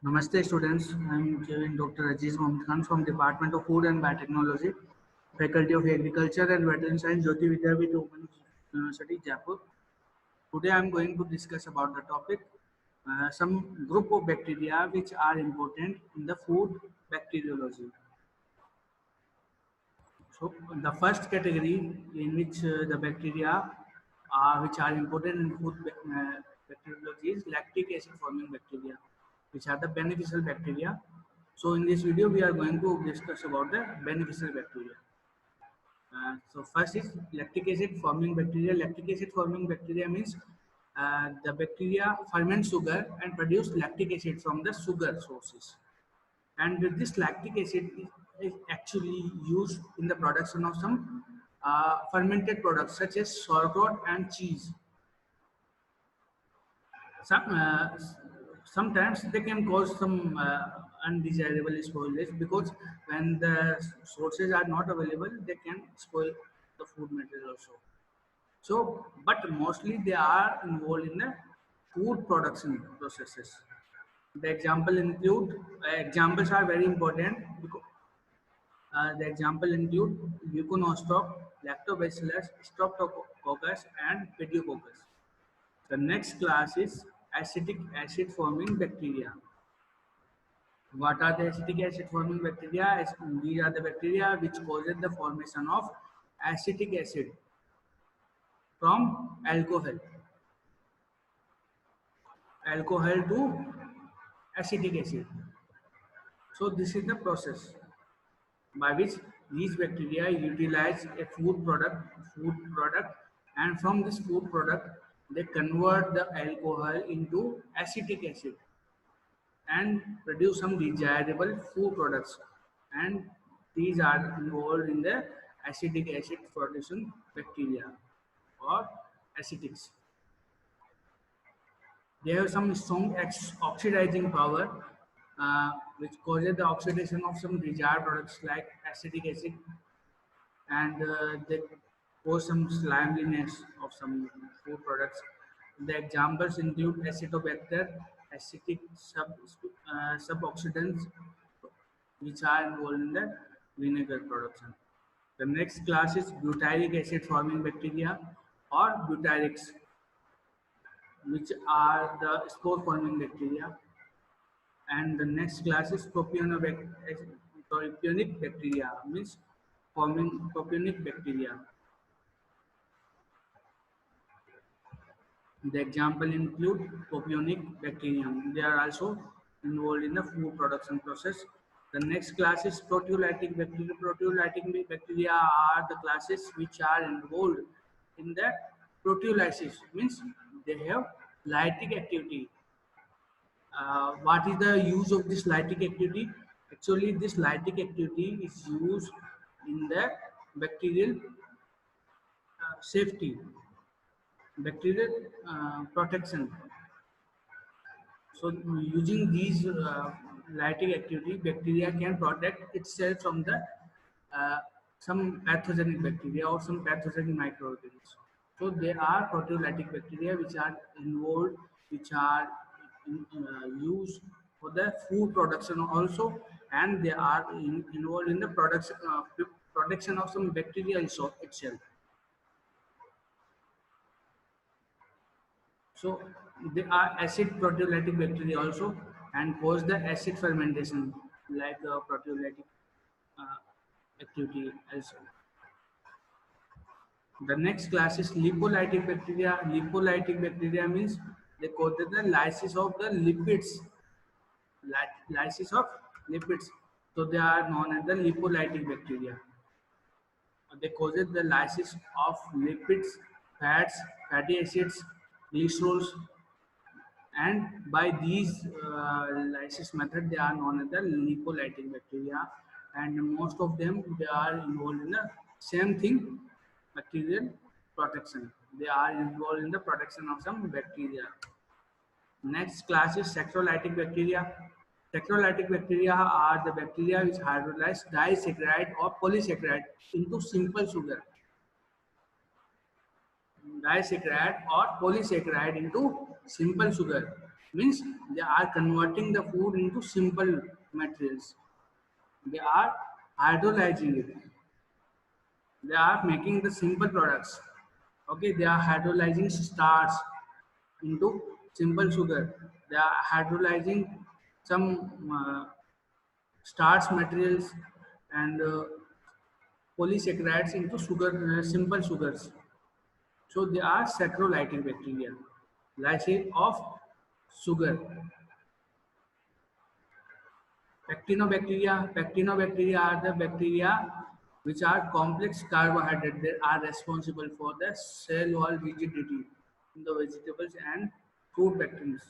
Namaste students, I am Kevin Dr. Aziz Mohammed Khan from Department of Food and Biotechnology, Faculty of Agriculture and Veterinary Science, Jyoti Vidyapeeth Open University, Jaipur. Today I am going to discuss about the topic some group of bacteria which are important in the food bacteriology. So the first category in which the bacteria which are important in food bacteriology is lactic acid forming bacteria, which are the beneficial bacteria. So in this video we are going to discuss about the beneficial bacteria. So first is lactic acid forming bacteria. Lactic acid forming bacteria means the bacteria ferment sugar and produce lactic acid from the sugar sources. And this lactic acid is actually used in the production of some fermented products such as sauerkraut and cheese. Some, sometimes they can cause some undesirable spoilage because when the sources are not available, they can spoil the food material also. So, but mostly they are involved in the food production processes. The example include examples are very important because the example include Leuconostoc, Lactobacillus, Streptococcus, and Pediococcus. The next class is acetic acid forming bacteria. What are the acetic acid forming bacteria? These are the bacteria which causes the formation of acetic acid from alcohol to acetic acid. So this is the process by which these bacteria utilize a food product, and from this food product they convert the alcohol into acetic acid and produce some desirable food products, and these are involved in the acetic acid production bacteria or acetics. They have some strong oxidizing power, which causes the oxidation of some desired products like acetic acid, and they cause some slimeliness of some food products. The examples include Acetobacter, acetic suboxidants, which are involved in the vinegar production. The next class is butyric acid forming bacteria or butyrics, which are the spore forming bacteria. And the next class is propionic bacteria, means forming propionic bacteria. The example include propionic bacterium. They are also involved in the food production process. The next class is proteolytic bacteria. Proteolytic bacteria are the classes which are involved in the proteolysis, means they have lytic activity. What is the use of this lytic activity? Actually, this lytic activity is used in the bacterial safety, bacterial protection. So, using these lytic activity, bacteria can protect itself from the uh, some pathogenic bacteria or some pathogenic microorganisms. So, there are proteolytic bacteria which are involved, which are used for the food production also, and they are involved in the protection of some bacteria itself. So they are acid proteolytic bacteria also and cause the acid fermentation like proteolytic uh, activity also. The next class is lipolytic bacteria. Lipolytic bacteria means they cause the lysis of the lipids, lysis of lipids. So they are known as the lipolytic bacteria. They cause the lysis of lipids, fats, fatty acids, glycerols, and by these lysis method they are known as the lipolytic bacteria, and most of them they are involved in the same thing, bacterial protection. They are involved in the protection of some bacteria. Next class is saccharolytic bacteria. Saccharolytic bacteria are the bacteria which hydrolyze disaccharide or polysaccharide into simple sugar, disaccharide or polysaccharide into simple sugar. means they are converting the food into simple materials. They are hydrolyzing it. They are making the simple products. Okay, they are hydrolyzing starch into simple sugar. They are hydrolyzing some starch materials and polysaccharides into sugar, simple sugars. So they are saccharolytic bacteria, lysate of sugar. Pectinobacteria are the bacteria which are complex carbohydrates that are responsible for the cell wall rigidity in the vegetables and fruit pectins,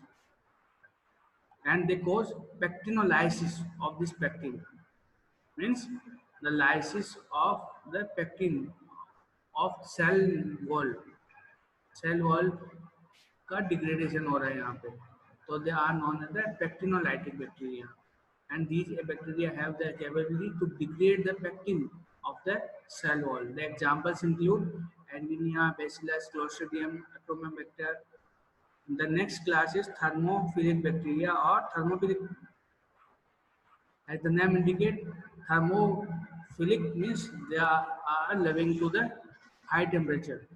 and they cause pectinolysis of this pectin. Means the lysis of the pectin of cell wall का degradation हो रहा है यहाँ पे. तो they are known as the pectinolytic bacteria, and these bacteria have the capability to degrade the pectin of the cell wall. The examples include Erwinia, Bacillus, Clostridium, Atomobacter. The next class is thermophilic bacteria or thermophilic. As the name indicates, thermophilic means they are living to the high temperature.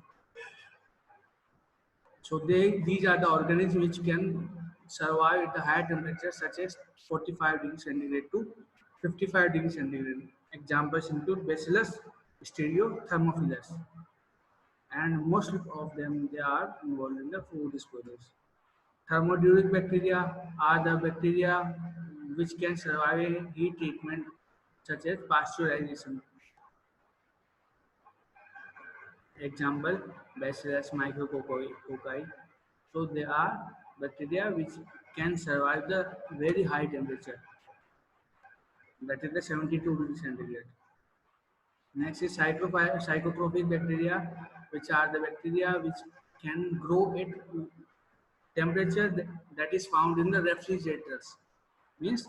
So these are the organisms which can survive at the high temperature such as 45 degrees centigrade to 55 degrees centigrade. Examples include Bacillus, Stereothermophilus, and most of them they are involved in the food disposals. Thermoduric bacteria are the bacteria which can survive heat treatment such as pasteurization. Example, Bacillus micrococci. So they are bacteria which can survive the very high temperature, that is the 72 degrees centigrade. Next is psychotrophic bacteria, which are the bacteria which can grow at temperature that is found in the refrigerators. Means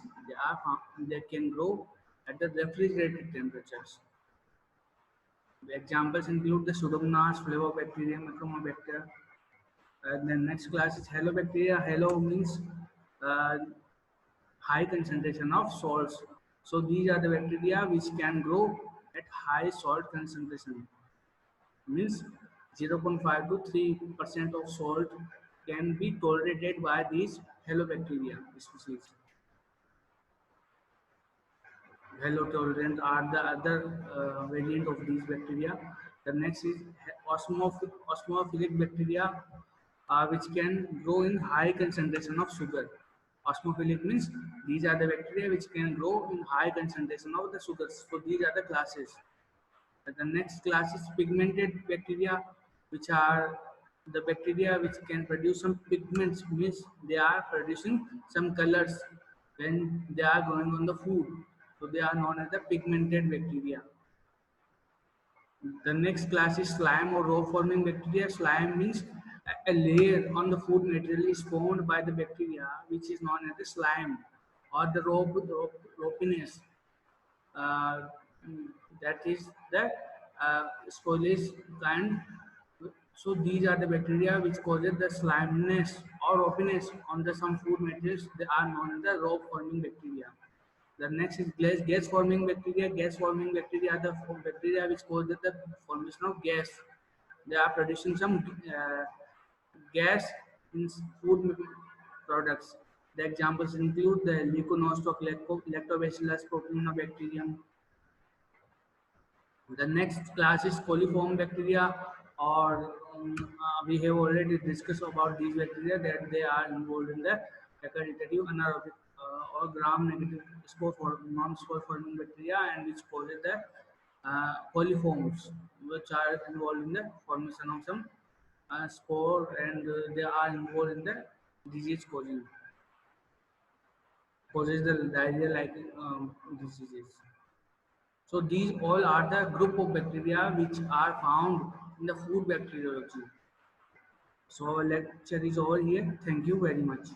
they can grow at the refrigerated temperatures. The examples include the Pseudomonas, Flavobacterium, Atomobacter. The next class is halobacteria. Halo means uh, high concentration of salts. So these are the bacteria which can grow at high salt concentration. Means 0.5 to 3% of salt can be tolerated by these halobacteria species. Halotolerant are the other variant of these bacteria. The next is osmophilic bacteria, which can grow in high concentration of sugar. Osmophilic means these are the bacteria which can grow in high concentration of the sugars. So these are the classes. The next class is pigmented bacteria, which are the bacteria which can produce some pigments, means they are producing some colors when they are growing on the food. So they are known as the pigmented bacteria. The next class is slime or rope forming bacteria. Slime means a layer on the food material is formed by the bacteria, which is known as the slime or the ropiness. uh, that is the spoilage kind. So these are the bacteria which causes the slimeness or opiness on the some food materials. They are known as the rope forming bacteria. The next is gas forming bacteria. Gas forming bacteria are the bacteria which causes the formation of gas. They are producing some gas in food products. The examples include the Leuconostoc, Lactobacillus, Propionibacterium. The next class is coliform bacteria, or we have already discussed about these bacteria that they are involved in the facultative anaerobic or gram-negative non-spore forming bacteria, and which causes the coliforms, which are involved in the formation of some spore, and they are involved in the disease causes the diarrhea-like diseases. So these all are the group of bacteria which are found in the food bacteriology. So our lecture is over here. Thank you very much.